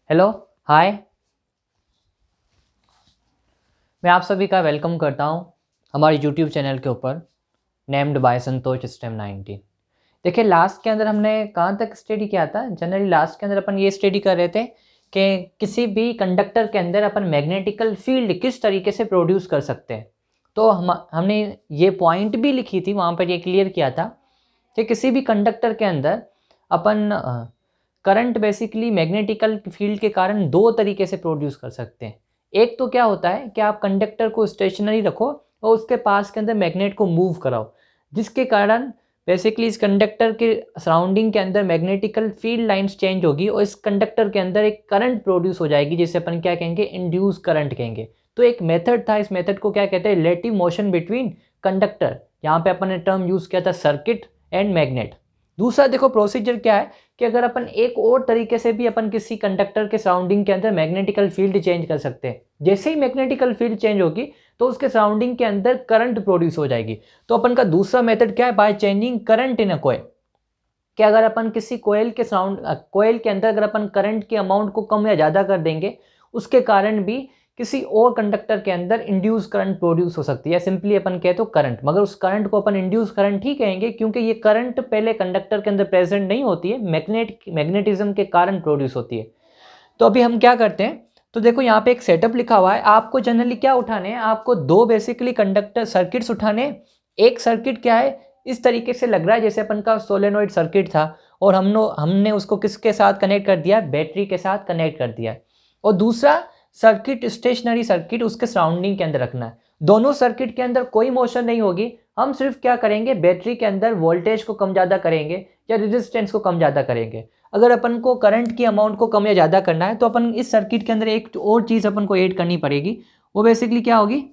Hello, हाय। मैं आप सभी का वेलकम करता हूं हमारे यूट्यूब चैनल के ऊपर नेम्ड बाय संतोष स्टेम 19। देखिए, लास्ट के अंदर हमने कहाँ तक स्टडी किया था। जनरली लास्ट के अंदर अपन ये स्टडी कर रहे थे कि किसी भी कंडक्टर के अंदर अपन मैग्नेटिकल फील्ड किस तरीके से प्रोड्यूस कर सकते हैं। तो हमने ये पॉइंट भी लिखी थी, वहाँ पर ये क्लियर किया था कि किसी भी कंडक्टर के अंदर अपन करंट बेसिकली मैग्नेटिकल फील्ड के कारण दो तरीके से प्रोड्यूस कर सकते हैं। एक तो क्या होता है कि आप कंडक्टर को स्टेशनरी रखो और उसके पास के अंदर मैग्नेट को मूव कराओ, जिसके कारण बेसिकली इस कंडक्टर के सराउंडिंग के अंदर मैग्नेटिकल फील्ड लाइंस चेंज होगी और इस कंडक्टर के अंदर एक करंट प्रोड्यूस हो जाएगी, जिसे अपन क्या कहेंगे, इंड्यूस करंट कहेंगे। तो एक मेथड था, इस मेथड को क्या कहते हैं, रिलेटिव मोशन बिटवीन कंडक्टर। यहाँ पे अपन ने टर्म यूज किया था सर्किट एंड मैग्नेट। दूसरा देखो प्रोसीजर क्या है कि अगर अपन एक और तरीके से भी अपन किसी कंडक्टर के सराउंडिंग के अंदर मैग्नेटिकल फील्ड चेंज कर सकते हैं। जैसे ही मैग्नेटिकल फील्ड चेंज होगी तो उसके सराउंडिंग के अंदर करंट प्रोड्यूस हो जाएगी। तो अपन का दूसरा मेथड क्या है, by changing current in a coil. कि अगर अपन किसी कोयल के अंदर अगर अपन करंट के अमाउंट को कम या ज़्यादा कर देंगे, उसके कारण भी किसी और कंडक्टर के अंदर इंड्यूस करंट प्रोड्यूस हो सकती है। सिंपली अपन कहे तो करंट, मगर उस करंट को अपन इंड्यूस करंट ही कहेंगे, क्योंकि ये करंट पहले कंडक्टर के अंदर प्रेजेंट नहीं होती है, मैग्नेटिज्म के कारण प्रोड्यूस होती है। तो अभी हम क्या करते हैं, तो देखो यहाँ पे एक सेटअप लिखा हुआ है। आपको जनरली क्या उठाने हैं, आपको दो बेसिकली कंडक्टर सर्किट्स उठाने हैं। एक सर्किट क्या है, इस तरीके से लग रहा है जैसे अपन का सोलेनोइड सर्किट था, और हमने उसको किसके साथ कनेक्ट कर दिया, बैटरी के साथ कनेक्ट कर दिया। और दूसरा सर्किट स्टेशनरी सर्किट उसके सराउंडिंग के अंदर रखना है। दोनों सर्किट के अंदर कोई मोशन नहीं होगी, हम सिर्फ क्या करेंगे, बैटरी के अंदर वोल्टेज को कम ज़्यादा करेंगे या रेजिस्टेंस को कम ज़्यादा करेंगे। अगर अपन को करंट की अमाउंट को कम या ज़्यादा करना है तो अपन इस सर्किट के अंदर एक और चीज़ अपन को ऐड करनी पड़ेगी। वो बेसिकली क्या होगी,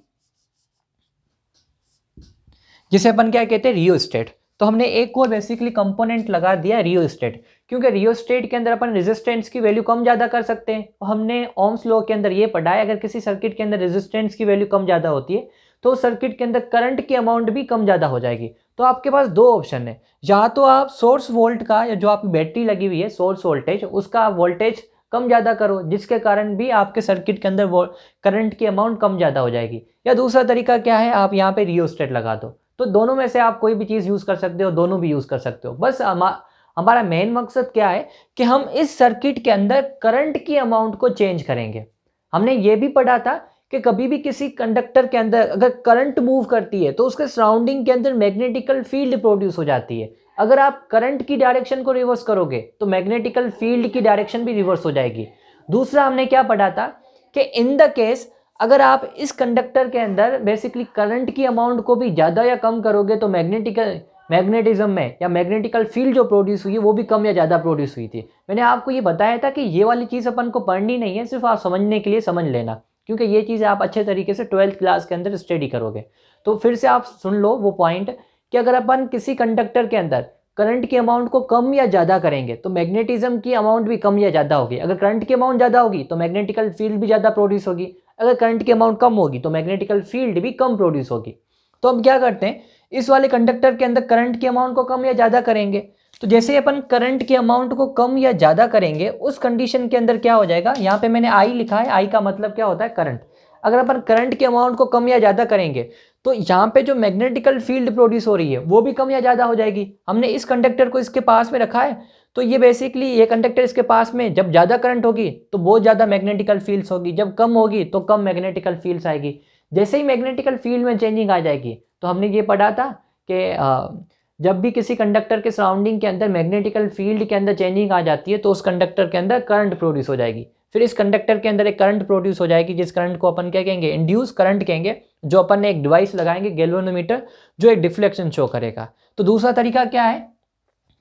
जिसे अपन क्या कहते हैं, रियोस्टेट। तो हमने एक और बेसिकली कंपोनेंट लगा दिया रियोस्टेट, क्योंकि रियोस्टेट के अंदर अपन रेजिस्टेंस की वैल्यू कम ज़्यादा कर सकते हैं। हमने ओम्स लॉ के अंदर ये पढ़ा है, अगर किसी सर्किट के अंदर रेजिस्टेंस की वैल्यू कम ज़्यादा होती है तो सर्किट के अंदर करंट की अमाउंट भी कम ज़्यादा हो जाएगी। तो आपके पास दो ऑप्शन है, या तो आप सोर्स वोल्ट का, या जो आपकी बैटरी लगी हुई है सोर्स वोल्टेज, उसका वोल्टेज कम ज़्यादा करो, जिसके कारण भी आपके सर्किट के अंदर करंट की अमाउंट कम ज़्यादा हो जाएगी। या दूसरा तरीका क्या है, आप यहाँ पे रियोस्टेट लगा दो। तो दोनों में से आप कोई भी चीज़ यूज़ कर सकते हो, दोनों भी यूज़ कर सकते हो। बस हमारा मेन मकसद क्या है कि हम इस सर्किट के अंदर करंट की अमाउंट को चेंज करेंगे। हमने ये भी पढ़ा था कि कभी भी किसी कंडक्टर के अंदर अगर करंट मूव करती है तो उसके सराउंडिंग के अंदर मैग्नेटिकल फील्ड प्रोड्यूस हो जाती है। अगर आप करंट की डायरेक्शन को रिवर्स करोगे तो मैग्नेटिकल फील्ड की डायरेक्शन भी रिवर्स हो जाएगी। दूसरा हमने क्या पढ़ा था कि इन द केस अगर आप इस कंडक्टर के अंदर बेसिकली करंट की अमाउंट को भी ज़्यादा या कम करोगे तो मैग्नेटिज्म में या मैग्नेटिकल फील्ड जो प्रोड्यूस हुई है वो भी कम या ज़्यादा प्रोड्यूस हुई थी। मैंने आपको ये बताया था कि ये वाली चीज़ अपन को पढ़नी नहीं है, सिर्फ आप समझने के लिए समझ लेना, क्योंकि ये चीज़ आप अच्छे तरीके से 12th क्लास के अंदर स्टडी करोगे। तो फिर से आप सुन लो वो पॉइंट कि अगर अपन किसी कंडक्टर के अंदर करंट की अमाउंट को कम या ज़्यादा करेंगे तो मैग्नेटिज्म की अमाउंट भी कम या ज़्यादा होगी। अगर करंट की अमाउंट ज़्यादा होगी तो मैग्नेटिकल फील्ड भी ज़्यादा प्रोड्यूस होगी। अगर करंट की अमाउंट कम होगी तो मैग्नेटिकल फील्ड भी कम प्रोड्यूस होगी। तो हम क्या करते हैं, इस वाले कंडक्टर के अंदर करंट की अमाउंट को कम या ज़्यादा करेंगे। तो जैसे अपन करंट की अमाउंट को कम या ज़्यादा करेंगे, उस कंडीशन के अंदर क्या हो जाएगा, यहाँ पे मैंने आई लिखा है, आई का मतलब क्या होता है, करंट। अगर अपन करंट की अमाउंट को कम या ज़्यादा करेंगे तो यहाँ पे जो मैग्नेटिकल फील्ड प्रोड्यूस हो रही है वो भी कम या ज़्यादा हो जाएगी। हमने इस कंडक्टर को इसके पास में रखा है, तो ये बेसिकली ये कंडक्टर इसके पास में जब ज़्यादा करंट होगी तो बहुत ज़्यादा मैग्नेटिकल फील्ड्स होगी, जब कम होगी तो कम मैग्नेटिकल फील्ड्स आएगी। जैसे ही मैग्नेटिकल फील्ड में चेंजिंग आ जाएगी, तो हमने ये पढ़ा था कि जब भी किसी कंडक्टर के सराउंडिंग के अंदर मैग्नेटिकल फील्ड के अंदर चेंजिंग आ जाती है तो उस कंडक्टर के अंदर करंट प्रोड्यूस हो जाएगी। फिर इस कंडक्टर के अंदर एक करंट प्रोड्यूस हो जाएगी, जिस करंट को अपन क्या कहेंगे, इंड्यूस करंट कहेंगे, जो अपन ने एक डिवाइस लगाएंगे गैल्वेनोमीटर, जो एक डिफ्लेक्शन शो करेगा। तो दूसरा तरीका क्या है,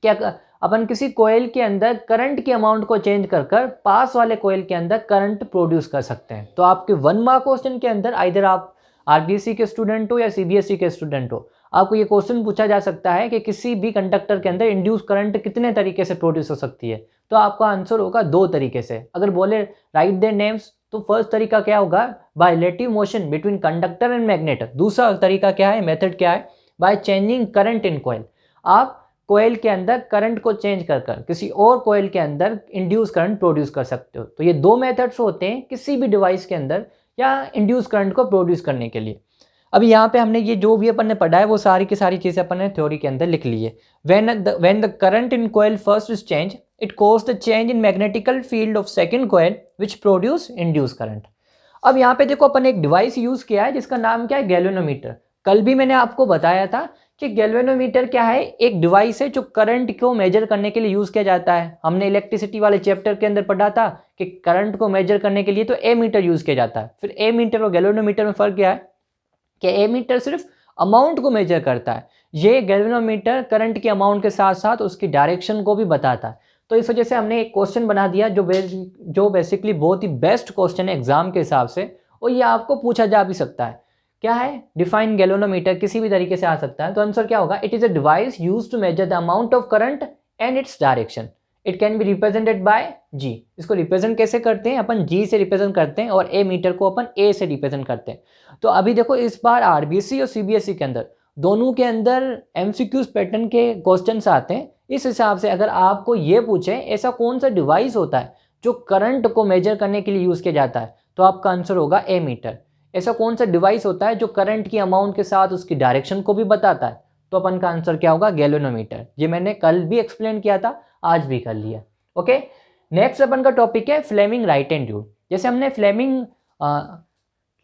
क्या अपन किसी कोयल के अंदर करंट की अमाउंट को चेंज कर कर पास वाले कोयल के अंदर करंट प्रोड्यूस कर सकते हैं। तो आपके 1 मार्क क्वेश्चन के अंदर आइदर आप आरबीएससी के स्टूडेंट हो या सीबीएसई के स्टूडेंट हो, आपको ये क्वेश्चन पूछा जा सकता है कि किसी भी कंडक्टर के अंदर इंड्यूस करंट कितने तरीके से प्रोड्यूस हो सकती है। तो आपका आंसर होगा 2 तरीके से। अगर बोले राइट देयर नेम्स, तो फर्स्ट तरीका क्या होगा, by relative motion between conductor and magnet. दूसरा तरीका क्या है, मेथड क्या है, by changing current in coil. आप कोयल के अंदर करंट को चेंज कर कर किसी और कोयल के अंदर इंड्यूस करंट प्रोड्यूस कर सकते हो। तो ये दो मेथड्स होते हैं किसी भी डिवाइस के अंदर या इंड्यूस करंट को प्रोड्यूस करने के लिए। अभी यहाँ पे हमने ये जो भी अपन ने पढ़ा है वो सारी की सारी चीज़ें अपन ने थ्योरी के अंदर लिख ली है। When the current in coil first is change it cause the change in magnetical field of second coil which produce induce current. अब यहाँ पे देखो अपन एक डिवाइस यूज़ किया है जिसका नाम क्या है, गैल्वेनोमीटर। कल भी मैंने आपको बताया था कि गैल्वेनोमीटर क्या है, एक डिवाइस है जो करंट को मेजर करने के लिए यूज़ किया जाता है। हमने इलेक्ट्रिसिटी वाले चैप्टर के अंदर पढ़ा था कि करंट को मेजर करने के लिए तो ए मीटर यूज़ किया जाता है। फिर ए मीटर और गैल्वेनोमीटर में फ़र्क क्या है कि ए मीटर सिर्फ अमाउंट को मेजर करता है, ये गैल्वेनोमीटर करंट के अमाउंट के साथ साथ उसकी डायरेक्शन को भी बताता है। तो इस वजह से हमने एक क्वेश्चन बना दिया जो बेसिकली बहुत ही बेस्ट क्वेश्चन है एग्जाम के हिसाब से, और ये आपको पूछा जा भी सकता है। क्या है, डिफाइन गैल्वेनोमीटर, किसी भी तरीके से आ सकता है। तो आंसर क्या होगा, it is a device used to measure the amount of current and its direction. It can be represented by G. इसको रिप्रेजेंट कैसे करते हैं, अपन जी से रिप्रेजेंट करते हैं और ए मीटर को अपन ए से रिप्रेजेंट करते हैं। तो अभी देखो इस बार आरबीसी और सीबीएसई के अंदर दोनों के अंदर एमसीक्यूज पैटर्न के क्वेश्चंस आते हैं। इस हिसाब से अगर आपको ये पूछे ऐसा कौन सा डिवाइस होता है जो करंट को मेजर करने के लिए यूज़ किया जाता है, तो आपका आंसर होगा ए मीटर। ऐसा कौन सा डिवाइस होता है जो करंट की अमाउंट के साथ उसकी डायरेक्शन को भी बताता है, तो अपन का आंसर क्या होगा, गैल्वेनोमीटर। ये मैंने कल भी एक्सप्लेन किया था, आज भी कर लिया। ओके, नेक्स्ट अपन का टॉपिक है फ्लेमिंग राइट हैंड रूल। जैसे हमने फ्लेमिंग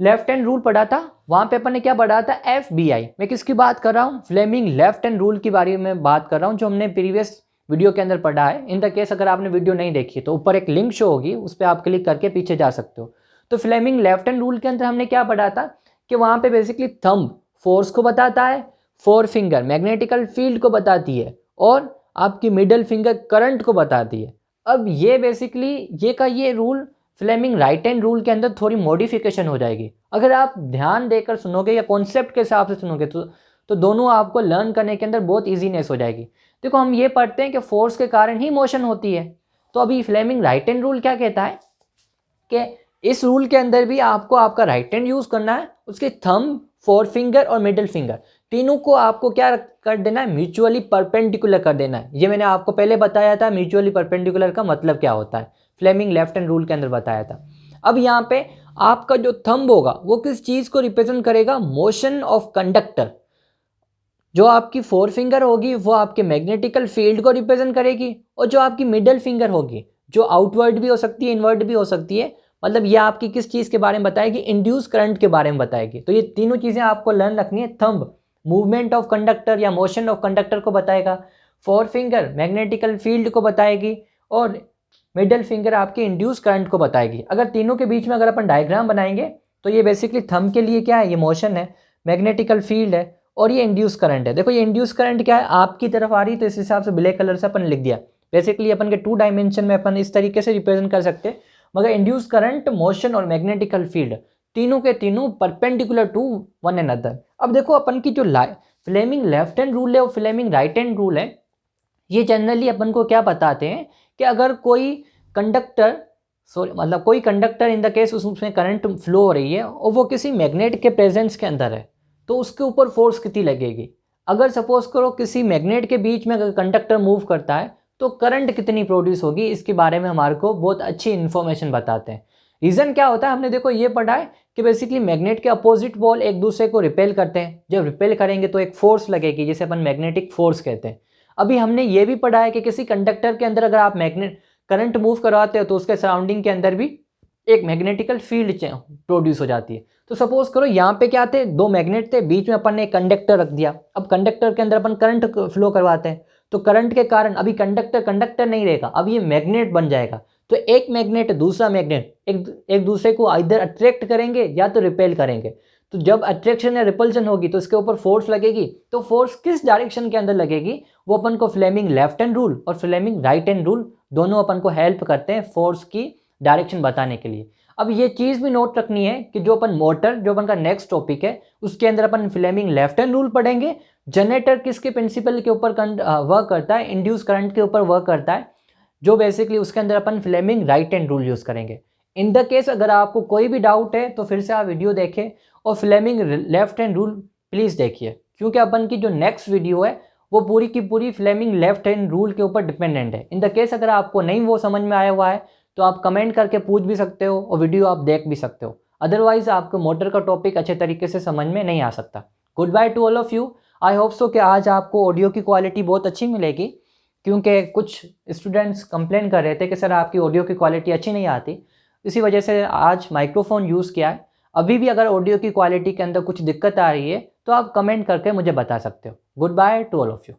लेफ्ट हैंड रूल पढ़ा था, वहां पे अपन ने क्या पढ़ा था, FBI। मैं किसकी बात कर रहा हूँ, फ्लेमिंग लेफ्ट हैंड रूल के बारे में बात कर रहा हूँ, जो हमने प्रीवियस वीडियो के अंदर पढ़ा है। इन द केस अगर आपने वीडियो नहीं देखी तो ऊपर एक लिंक शो होगी, उस पर आप क्लिक करके पीछे जा सकते हो। तो फ्लेमिंग लेफ्ट हैंड रूल के अंदर हमने क्या पढ़ा था कि वहां पे बेसिकली थंब फोर्स को बताता है, फोर फिंगर मैग्नेटिकल फील्ड को बताती है, और आपकी मिडल फिंगर करंट को बताती है। अब ये बेसिकली ये rule Fleming right hand rule के अंदर थोड़ी मॉडिफिकेशन हो जाएगी। अगर आप ध्यान देकर सुनोगे या कॉन्सेप्ट के हिसाब से सुनोगे तो दोनों आपको लर्न करने के अंदर बहुत ईजीनेस हो जाएगी। देखो हम ये पढ़ते हैं कि फोर्स के कारण ही मोशन होती है। तो अभी फ्लेमिंग राइट हैंड रूल क्या कहता है कि इस रूल के अंदर भी आपको आपका राइट हैंड यूज करना है, उसके थंब, फोर फिंगर और मिडिल फिंगर तीनों को आपको क्या कर देना है, म्यूचुअली परपेंडिकुलर कर देना है। ये मैंने आपको पहले बताया था, म्यूचुअली परपेंडिकुलर का मतलब क्या होता है, फ्लेमिंग लेफ्ट हैंड रूल के अंदर बताया था। अब यहाँ पे आपका जो थंब होगा वो किस चीज को रिप्रेजेंट करेगा, मोशन ऑफ कंडक्टर। जो आपकी फोर फिंगर होगी वो आपके मैग्नेटिकल फील्ड को रिप्रेजेंट करेगी, और जो आपकी मिडल फिंगर होगी जो आउटवर्ड भी हो सकती है इनवर्ड भी हो सकती है, मतलब ये आपकी किस चीज के बारे में बताएगी, इंड्यूस करंट के बारे में बताएगी। तो ये तीनों चीजें आपको लर्न रखनी है। थंब मूवमेंट ऑफ कंडक्टर या मोशन ऑफ कंडक्टर को बताएगा, फोर फिंगर मैग्नेटिकल फील्ड को बताएगी, और मिडल फिंगर आपके इंड्यूस करंट को बताएगी। अगर तीनों के बीच में अगर अपन डायग्राम बनाएंगे तो ये बेसिकली थंब के लिए क्या है, ये मोशन है, मैग्नेटिकल फील्ड है, और ये इंड्यूस करंट है। देखो ये इंड्यूस करंट क्या है, आपकी तरफ आ रही, तो इस हिसाब से ब्लैक कलर से अपन लिख दिया। बेसिकली अपन के 2 डायमेंशन में अपन इस तरीके से रिप्रेजेंट कर सकते हैं, मगर इंड्यूस करंट, मोशन और मैग्नेटिकल फील्ड तीनों के तीनों परपेंडिकुलर टू वन अनदर। अब देखो अपन की जो फ्लेमिंग लेफ्ट हैंड रूल है और फ्लेमिंग राइट हैंड रूल है, ये जनरली अपन को क्या बताते हैं कि अगर कोई कंडक्टर मतलब कोई कंडक्टर इन द केस उसमें करंट फ्लो हो रही है और वो किसी मैग्नेट के प्रेजेंस के अंदर है, तो उसके ऊपर फोर्स कितनी लगेगी। अगर सपोज करो किसी मैग्नेट के बीच में अगर कंडक्टर मूव करता है तो करंट कितनी प्रोड्यूस होगी, इसके बारे में हमारे को बहुत अच्छी इन्फॉर्मेशन बताते हैं। रीज़न क्या होता है, हमने देखो ये पढ़ा है कि बेसिकली मैग्नेट के अपोजिट बॉल एक दूसरे को रिपेल करते हैं। जब रिपेल करेंगे तो एक फोर्स लगेगी जिसे अपन मैग्नेटिक फोर्स कहते हैं। अभी हमने ये भी पढ़ा है कि किसी कंडक्टर के अंदर अगर आप मैग्नेट करंट मूव करवाते हो तो उसके सराउंडिंग के अंदर भी एक मैग्नेटिकल फील्ड प्रोड्यूस हो जाती है। तो सपोज करो यहाँ पे क्या थे, 2 मैग्नेट थे, बीच में अपन ने एक कंडक्टर रख दिया। अब कंडक्टर के अंदर अपन करंट फ्लो करवाते हैं, तो करंट के कारण अभी कंडक्टर नहीं रहेगा, अब ये मैग्नेट बन जाएगा। तो एक मैग्नेट दूसरा मैग्नेट एक दूसरे को आइदर अट्रैक्ट करेंगे या तो रिपेल करेंगे। तो जब अट्रैक्शन या रिपल्शन होगी तो इसके ऊपर फोर्स लगेगी। तो फोर्स किस डायरेक्शन के अंदर लगेगी, वो अपन को फ्लेमिंग लेफ्ट हैंड रूल और फ्लेमिंग राइट हैंड रूल दोनों अपन को हेल्प करते हैं फोर्स की डायरेक्शन बताने के लिए। अब ये चीज़ भी नोट रखनी है कि जो अपन का नेक्स्ट टॉपिक है उसके अंदर अपन फ्लेमिंग लेफ्ट हैंड रूल पढ़ेंगे। जनरेटर किसके प्रिंसिपल के ऊपर वर्क करता है, इंड्यूस करंट के ऊपर वर्क करता है, जो बेसिकली उसके अंदर अपन Fleming right hand rule use करेंगे। इन द केस अगर आपको कोई भी डाउट है तो फिर से आप वीडियो देखें और Fleming left hand rule please देखिए, क्योंकि अपन की जो नेक्स्ट वीडियो है वो पूरी की पूरी फ्लेमिंग लेफ्ट हैंड रूल के ऊपर डिपेंडेंट है। इन द केस अगर आपको नहीं वो समझ में आया हुआ है तो आप कमेंट करके पूछ भी सकते हो और वीडियो आप देख भी सकते हो, अदरवाइज आपको मोटर का टॉपिक अच्छे तरीके से समझ में नहीं आ सकता। Good by two all of you. I hope so कि आज आपको ऑडियो की क्वालिटी बहुत अच्छी मिलेगी, क्योंकि कुछ स्टूडेंट्स कंप्लेन कर रहे थे कि सर आपकी ऑडियो की क्वालिटी अच्छी नहीं आती, इसी वजह से आज माइक्रोफोन यूज़ किया है। अभी भी अगर ऑडियो की क्वालिटी के अंदर कुछ दिक्कत आ रही है तो आप कमेंट करके मुझे बता सकते हो। Good by two all of you.